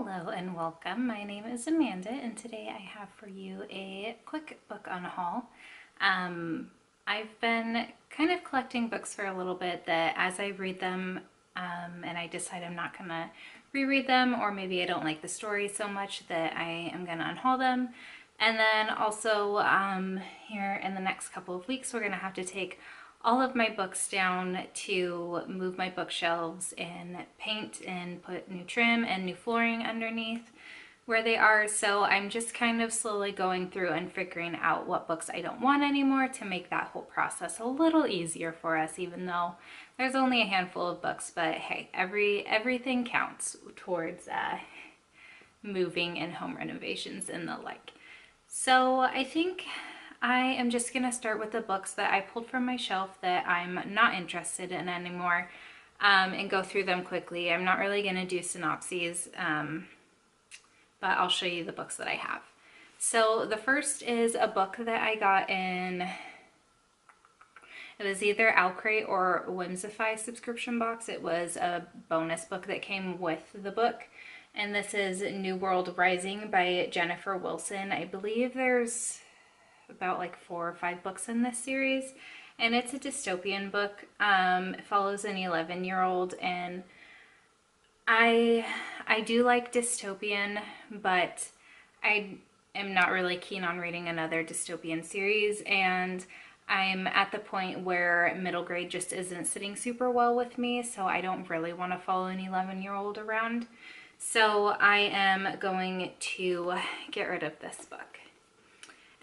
Hello and welcome. My name is Amanda, and today I have for you a quick book on haul. I've been kind of collecting books for a little bit that as I read them and I decide I'm not going to reread them, or maybe I don't like the story so much that I am going to unhaul them. And then also here in the next couple of weeks, we're going to have to take all of my books down to move my bookshelves and paint and put new trim and new flooring underneath where they are. So I'm just kind of slowly going through and figuring out what books I don't want anymore to make that whole process a little easier for us, even though there's only a handful of books. But hey, everything counts towards moving and home renovations and the like. So I think I am just going to start with the books that I pulled from my shelf that I'm not interested in anymore, and go through them quickly. I'm not really going to do synopses, but I'll show you the books that I have. So the first is a book that I got in, it was either Owlcrate or Whimsify subscription box. It was a bonus book that came with the book. And this is New World Rising by Jennifer Wilson. I believe there's about like 4 or 5 books in this series, and it's a dystopian book. It follows an 11-year-old, and I do like dystopian, but I am not really keen on reading another dystopian series, and I'm at the point where middle grade just isn't sitting super well with me, so I don't really want to follow an 11-year-old around. So I am going to get rid of this book.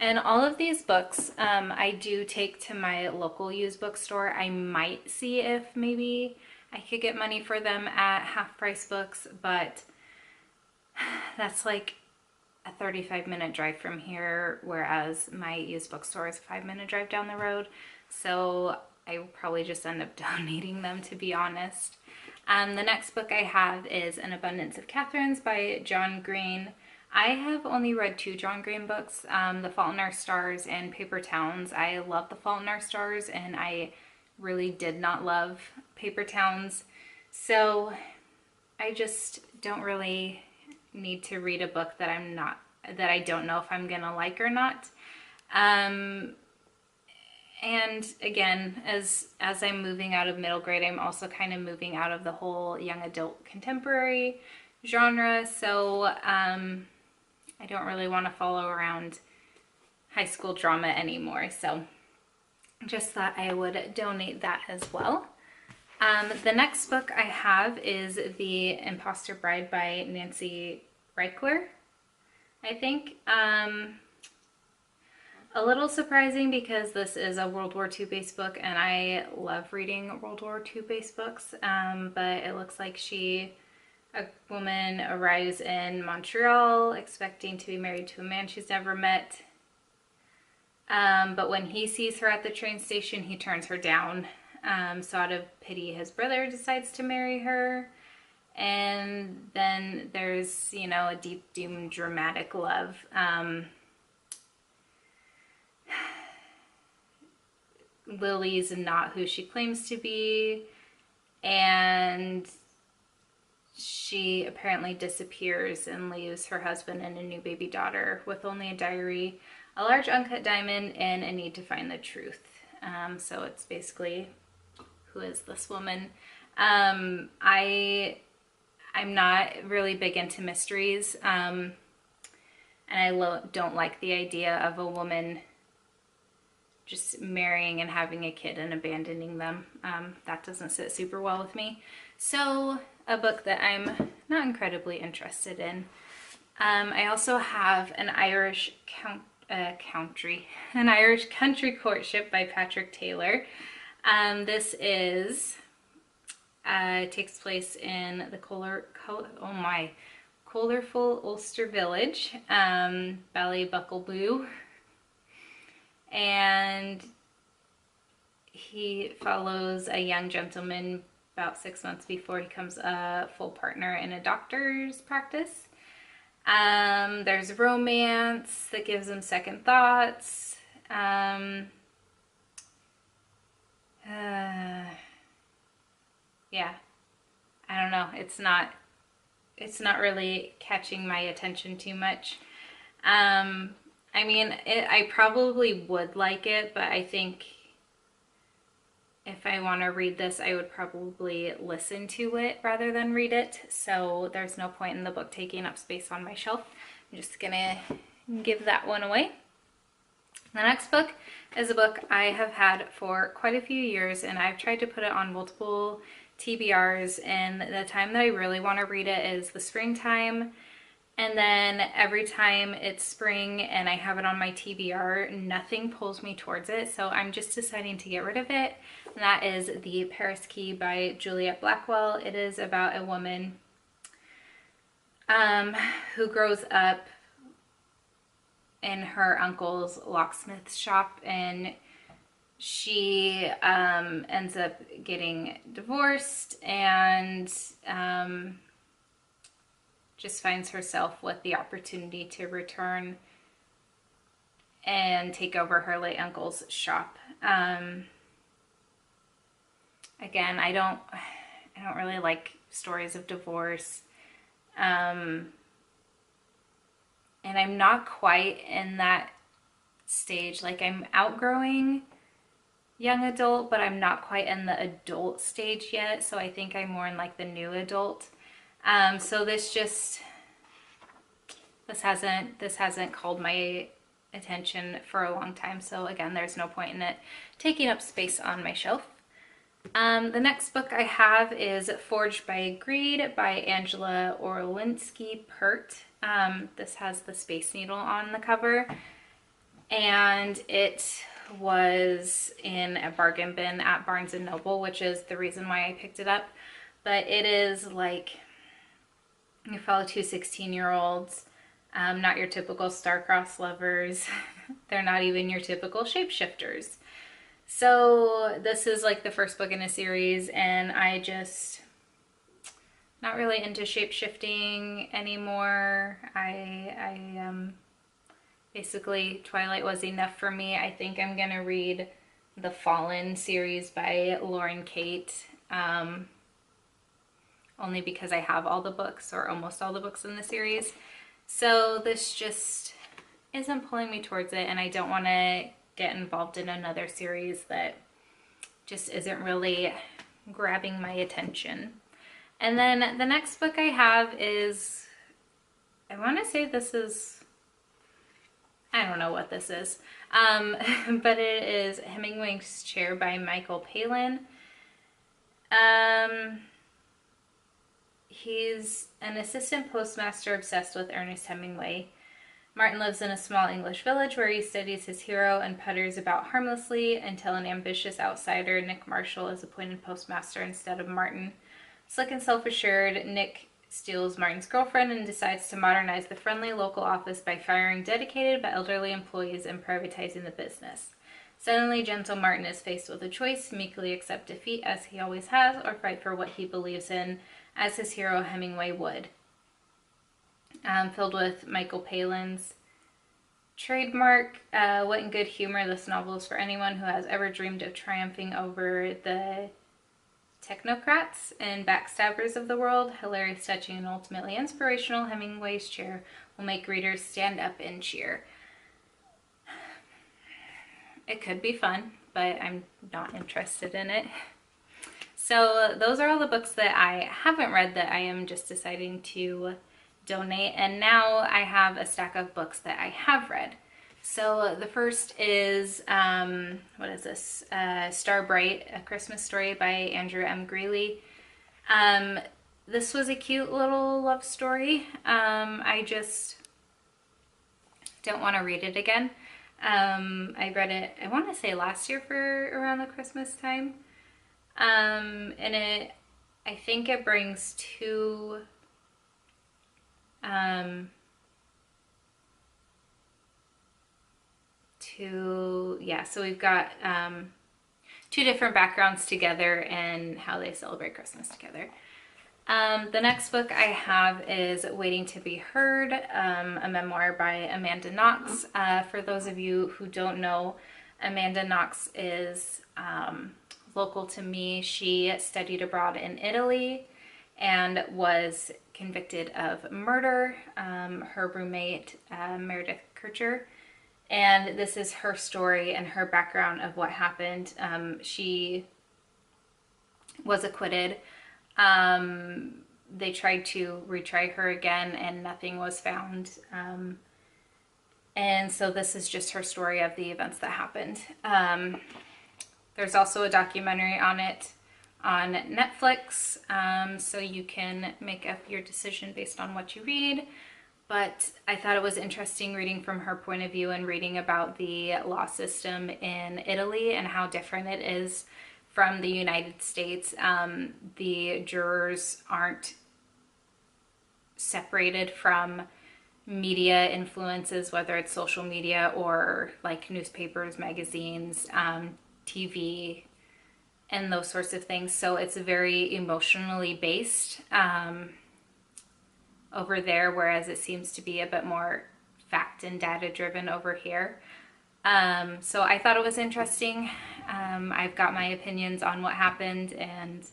And all of these books I do take to my local used bookstore. I might see if maybe I could get money for them at Half Price Books, but that's like a 35-minute drive from here, whereas my used bookstore is a 5-minute drive down the road. So I will probably just end up donating them, to be honest. The next book I have is An Abundance of Katherines by John Green. I have only read 2 John Green books, The Fault in Our Stars and Paper Towns. I love The Fault in Our Stars, and I really did not love Paper Towns. So I just don't really need to read a book that I don't know if I'm gonna like or not. And again, as I'm moving out of middle grade, I'm also kind of moving out of the whole young adult contemporary genre. So I don't really want to follow around high school drama anymore. So just thought I would donate that as well. The next book I have is The Imposter Bride by Nancy Reichler, I think. A little surprising because this is a World War II based book, and I love reading World War II based books, but it looks like a woman arrives in Montreal expecting to be married to a man she's never met. But when he sees her at the train station, he turns her down. So out of pity, his brother decides to marry her. And then there's, a deep, doom, dramatic love. Lily's not who she claims to be, and she apparently disappears and leaves her husband and a new baby daughter with only a diary, a large uncut diamond, and a need to find the truth. So it's basically, who is this woman? I'm not really big into mysteries, and I don't like the idea of a woman just marrying and having a kid and abandoning them. That doesn't sit super well with me. So a book that I'm not incredibly interested in. I also have An Irish Country Courtship by Patrick Taylor. This takes place in the colorful Ulster village, Ballybuckleboo, and he follows a young gentleman about 6 months before he becomes a full partner in a doctor's practice. There's romance that gives him second thoughts. Yeah, I don't know. It's not it's not really catching my attention too much. I mean, I probably would like it, but I think if I want to read this, I would probably listen to it rather than read it. So there's no point in the book taking up space on my shelf. I'm just gonna give that one away. The next book is a book I have had for quite a few years, and I've tried to put it on multiple TBRs, and the time that I really want to read it is the springtime. And then every time it's spring and I have it on my TBR, nothing pulls me towards it. So I'm just deciding to get rid of it. And that is The Paris Key by Juliet Blackwell. It is about a woman who grows up in her uncle's locksmith shop, and she ends up getting divorced and just finds herself with the opportunity to return and take over her late uncle's shop. Again, I don't really like stories of divorce. And I'm not quite in that stage. Like, I'm outgrowing young adult, but I'm not quite in the adult stage yet. So I think I'm more in like the new adult. So this hasn't called my attention for a long time. So again, there's no point in it taking up space on my shelf. The next book I have is Forged by Greed by Angela Orlinsky-Pert. This has the Space Needle on the cover, and it was in a bargain bin at Barnes & Noble, which is the reason why I picked it up. But it is like, you follow two 16-year-olds, not your typical star-crossed lovers. They're not even your typical shapeshifters. So this is like the first book in a series, and I just not really into shape-shifting anymore. Basically Twilight was enough for me. I think I'm gonna read the Fallen series by Lauren Kate, only because I have all the books, or almost all the books in the series. So this just isn't pulling me towards it, and I don't want to get involved in another series that just isn't really grabbing my attention. And then the next book I have is, I want to say this is, I don't know what this is, but it is Hemingway's Chair by Michael Palin. He's an assistant postmaster obsessed with Ernest Hemingway. Martin lives in a small English village where he studies his hero and putters about harmlessly until an ambitious outsider, Nick Marshall, is appointed postmaster instead of Martin. Slick and self-assured, Nick steals Martin's girlfriend and decides to modernize the friendly local office by firing dedicated but elderly employees and privatizing the business. Suddenly, gentle Martin is faced with a choice: meekly accept defeat as he always has, or fight for what he believes in as his hero Hemingway would. Filled with Michael Palin's trademark wit and good humor, this novel is for anyone who has ever dreamed of triumphing over the technocrats and backstabbers of the world. Hilarious, touching, and ultimately inspirational, Hemingway's Chair will make readers stand up and cheer. It could be fun, but I'm not interested in it. So those are all the books that I haven't read that I am just deciding to donate. And now I have a stack of books that I have read. So the first is, what is this? Star Bright, A Christmas Story by Andrew M. Greeley. This was a cute little love story. I just don't want to read it again. I read it, I want to say last year for around the Christmas time. And I think it brings two, so we've got two different backgrounds together and how they celebrate Christmas together. The next book I have is Waiting to be Heard, a memoir by Amanda Knox. For those of you who don't know, Amanda Knox is local to me. She studied abroad in Italy and was convicted of murder, her roommate, Meredith Kircher. And this is her story and her background of what happened. She was acquitted. They tried to retry her again and nothing was found. And so this is just her story of the events that happened. There's also a documentary on it on Netflix, so you can make up your decision based on what you read. But I thought it was interesting reading from her point of view and reading about the law system in Italy and how different it is from the United States. The jurors aren't separated from media influences, whether it's social media or like newspapers, magazines, TV, and those sorts of things. So it's very emotionally based over there, whereas it seems to be a bit more fact and data driven over here. So I thought it was interesting. I've got my opinions on what happened, and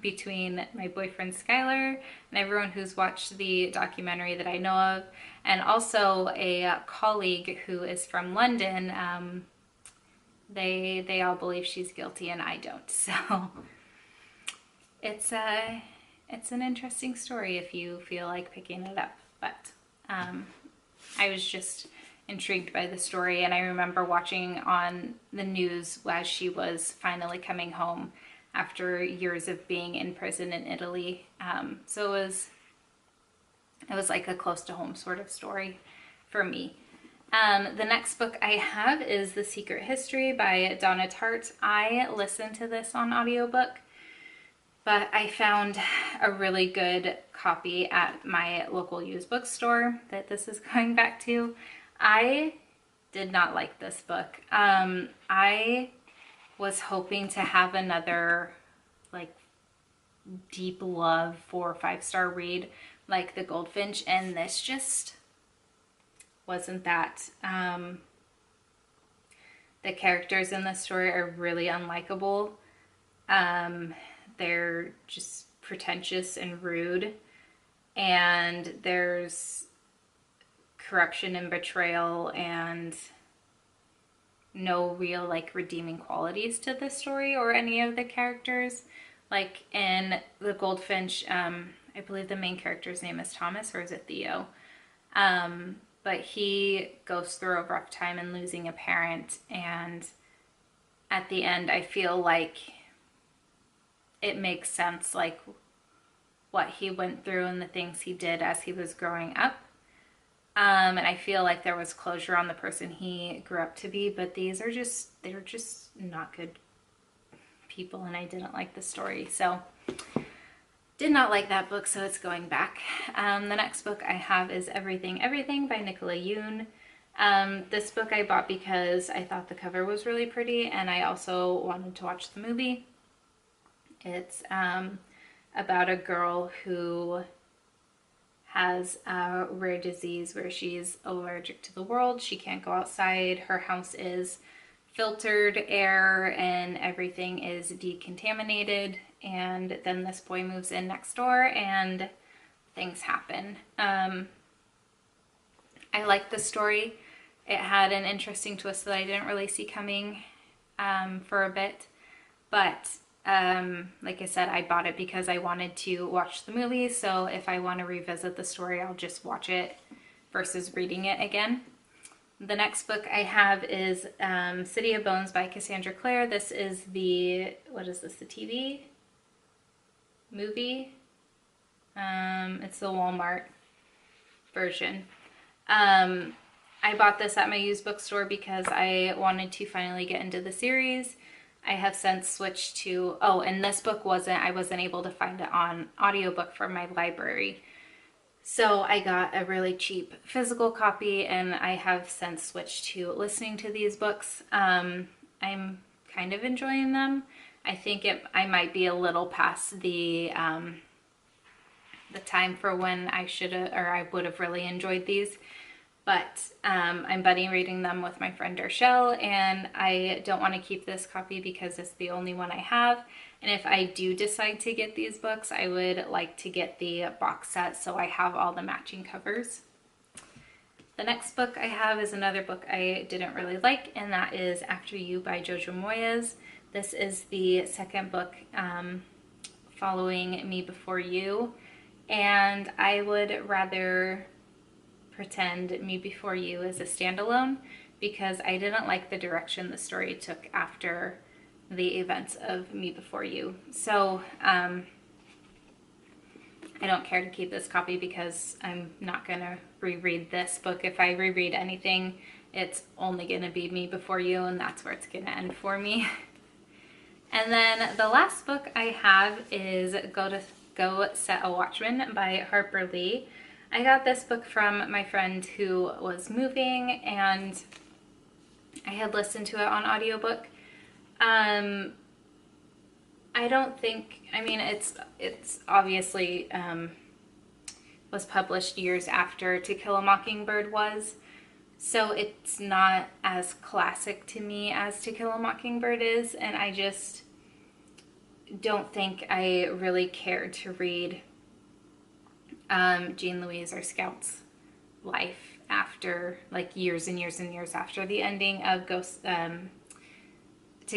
between my boyfriend Skylar and everyone who's watched the documentary that I know of, and also a colleague who is from London, they all believe she's guilty and I don't. So it's an interesting story if you feel like picking it up. But I was just intrigued by the story, and I remember watching on the news as she was finally coming home after years of being in prison in Italy. So it was like a close to home sort of story for me. The next book I have is The Secret History by Donna Tartt. I listened to this on audiobook, but I found a really good copy at my local used bookstore that this is going back to. I did not like this book. I was hoping to have another like deep love 4 or 5-star read like The Goldfinch, and this just wasn't that. The characters in this story are really unlikable. They're just pretentious and rude, and there's corruption and betrayal and no real like redeeming qualities to the story or any of the characters. Like in The Goldfinch, I believe the main character's name is Thomas, or is it Theo? But he goes through a rough time in losing a parent, and at the end I feel like it makes sense, like what he went through and the things he did as he was growing up. And I feel like there was closure on the person he grew up to be, but they're just not good people, and I didn't like the story. So did not like that book, so it's going back. The next book I have is Everything, Everything by Nicola Yoon. This book I bought because I thought the cover was really pretty, and I also wanted to watch the movie. It's about a girl who has a rare disease where she's allergic to the world. She can't go outside. Her house is filtered air and everything is decontaminated. And then this boy moves in next door and things happen. I liked the story. It had an interesting twist that I didn't really see coming for a bit. But like I said, I bought it because I wanted to watch the movie, so if I want to revisit the story, I'll just watch it versus reading it again. The next book I have is City of Bones by Cassandra Clare. This is the, what is this, the TV? Movie? It's the Walmart version. I bought this at my used bookstore because I wanted to finally get into the series. I have since switched to, oh, and this book I wasn't able to find it on audiobook from my library. So I got a really cheap physical copy, and I have since switched to listening to these books. I'm kind of enjoying them. I think I might be a little past the time for when I should have, or I would have really enjoyed these. but I'm buddy reading them with my friend Darshell, and I don't want to keep this copy because it's the only one I have. And if I do decide to get these books, I would like to get the box set so I have all the matching covers. The next book I have is another book I didn't really like, and that is After You by Jojo Moyes. This is the second book following Me Before You, and I would rather pretend Me Before You is a standalone because I didn't like the direction the story took after the events of Me Before You. So I don't care to keep this copy because I'm not going to reread this book. If I reread anything, it's only going to be Me Before You, and that's where it's going to end for me. And then the last book I have is Go Set a Watchman by Harper Lee. I got this book from my friend who was moving, and I had listened to it on audiobook. I don't think, I mean, it's obviously was published years after To Kill a Mockingbird was, so it's not as classic to me as To Kill a Mockingbird is, and I just don't think I really cared to read Jean Louise or Scout's life after, like, years and years and years after the ending of To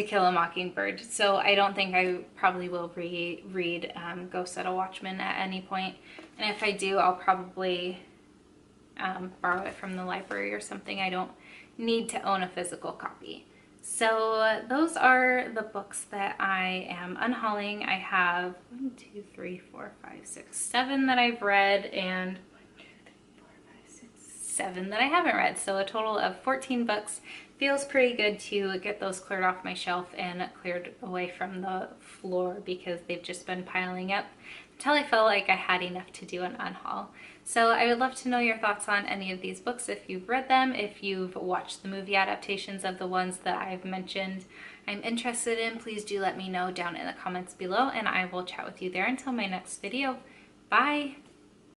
Kill a Mockingbird. So I don't think I probably will read Go Set a Watchman at any point. And if I do, I'll probably borrow it from the library or something. I don't need to own a physical copy. So those are the books that I am unhauling. I have 1, 2, 3, 4, 5, 6, 7 that I've read, and 1, 2, 3, 4, 5, 6, 7 that I haven't read. So a total of 14 books. Feels pretty good to get those cleared off my shelf and cleared away from the floor because they've just been piling up until I felt like I had enough to do an unhaul. So I would love to know your thoughts on any of these books, if you've read them, if you've watched the movie adaptations of the ones that I've mentioned I'm interested in. Please do let me know down in the comments below, and I will chat with you there until my next video. Bye!